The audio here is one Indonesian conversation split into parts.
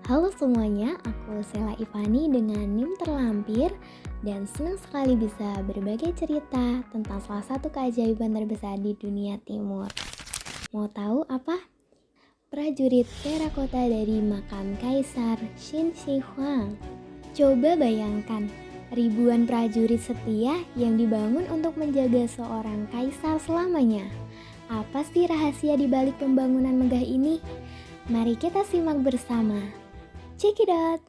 Halo semuanya, aku Sela Ivani dengan NIM terlampir dan senang sekali bisa berbagi cerita tentang salah satu keajaiban terbesar di dunia timur. Mau tahu apa? Prajurit terakota dari makam Kaisar Qin Shi Huang. Coba bayangkan, ribuan prajurit setia yang dibangun untuk menjaga seorang kaisar selamanya. Apa sih rahasia di balik pembangunan megah ini? Mari kita simak bersama. Check it out!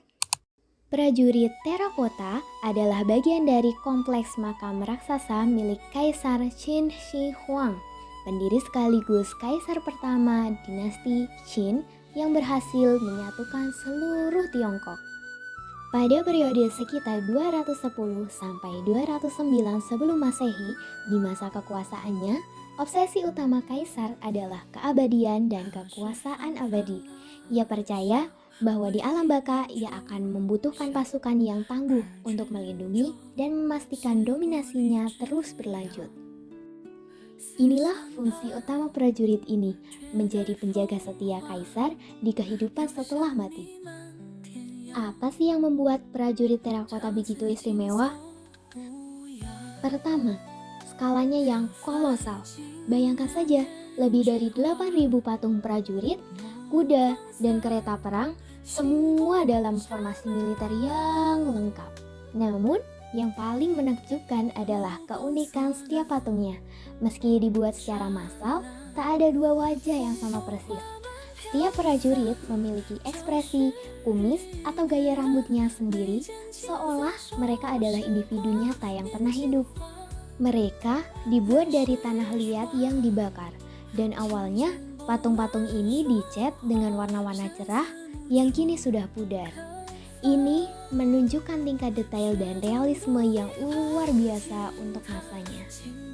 Prajurit terakota adalah bagian dari kompleks makam raksasa milik Kaisar Qin Shi Huang, pendiri sekaligus kaisar pertama dinasti Qin yang berhasil menyatukan seluruh Tiongkok. Pada periode sekitar 210 sampai 209 sebelum Masehi, di masa kekuasaannya, obsesi utama kaisar adalah keabadian dan kekuasaan abadi. Ia percaya bahwa di alam baka ia akan membutuhkan pasukan yang tangguh untuk melindungi dan memastikan dominasinya terus berlanjut. Inilah fungsi utama prajurit ini, menjadi penjaga setia kaisar di kehidupan setelah mati. Apa sih yang membuat prajurit terakota begitu istimewa? Pertama, skalanya yang kolosal. Bayangkan saja, lebih dari 8.000 patung prajurit, kuda, dan kereta perang, semua dalam formasi militer yang lengkap. Namun, yang paling menakjubkan adalah keunikan setiap patungnya. Meski dibuat secara massal, tak ada dua wajah yang sama persis. Setiap prajurit memiliki ekspresi, kumis, atau gaya rambutnya sendiri, seolah mereka adalah individu nyata yang pernah hidup. Mereka dibuat dari tanah liat yang dibakar, dan awalnya patung-patung ini dicat dengan warna-warna cerah yang kini sudah pudar. Ini menunjukkan tingkat detail dan realisme yang luar biasa untuk masanya.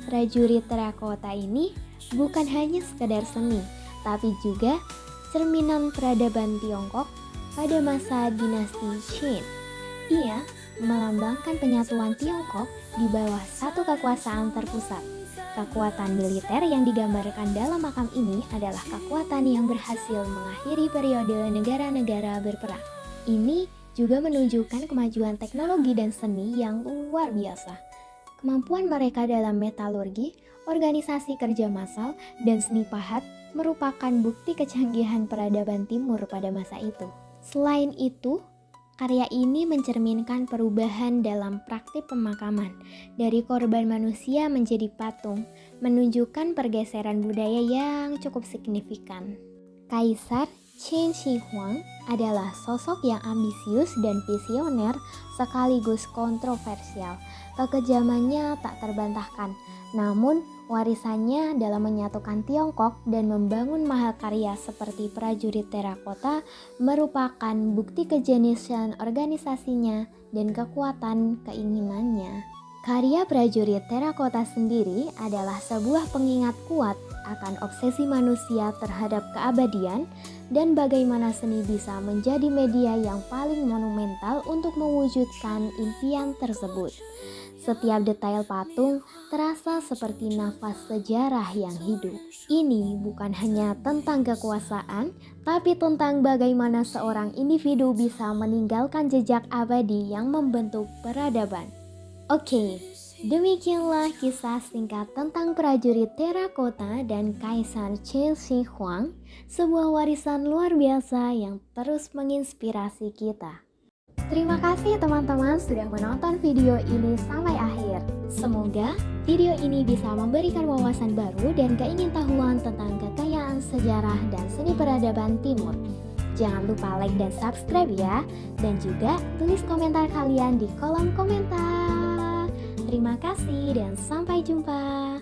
Prajurit terakota ini bukan hanya sekedar seni, tapi juga cerminan peradaban Tiongkok pada masa dinasti Qin. Ia melambangkan penyatuan Tiongkok di bawah satu kekuasaan terpusat. Kekuatan militer yang digambarkan dalam makam ini adalah kekuatan yang berhasil mengakhiri periode negara-negara berperang. Ini juga menunjukkan kemajuan teknologi dan seni yang luar biasa. Kemampuan mereka dalam metalurgi, organisasi kerja massal, dan seni pahat merupakan bukti kecanggihan peradaban timur pada masa itu. Selain itu, karya ini mencerminkan perubahan dalam praktik pemakaman dari korban manusia menjadi patung, menunjukkan pergeseran budaya yang cukup signifikan. Kaisar Qin Shi Huang adalah sosok yang ambisius dan visioner sekaligus kontroversial. Kekejamannya tak terbantahkan, namun warisannya dalam menyatukan Tiongkok dan membangun mahakarya seperti prajurit terakota merupakan bukti kejeniusan organisasinya dan kekuatan keinginannya. Karya prajurit terakota sendiri adalah sebuah pengingat kuat akan obsesi manusia terhadap keabadian dan bagaimana seni bisa menjadi media yang paling monumental untuk mewujudkan impian tersebut. Setiap detail patung terasa seperti nafas sejarah yang hidup. Ini bukan hanya tentang kekuasaan, tapi tentang bagaimana seorang individu bisa meninggalkan jejak abadi yang membentuk peradaban. Oke, demikianlah kisah singkat tentang prajurit terakota dan Kaisar Qin Shi Huang, sebuah warisan luar biasa yang terus menginspirasi kita. Terima kasih teman-teman sudah menonton video ini sampai akhir. Semoga video ini bisa memberikan wawasan baru dan keingintahuan tentang kekayaan sejarah dan seni peradaban timur. Jangan lupa like dan subscribe ya, dan juga tulis komentar kalian di kolom komentar. Terima kasih dan sampai jumpa.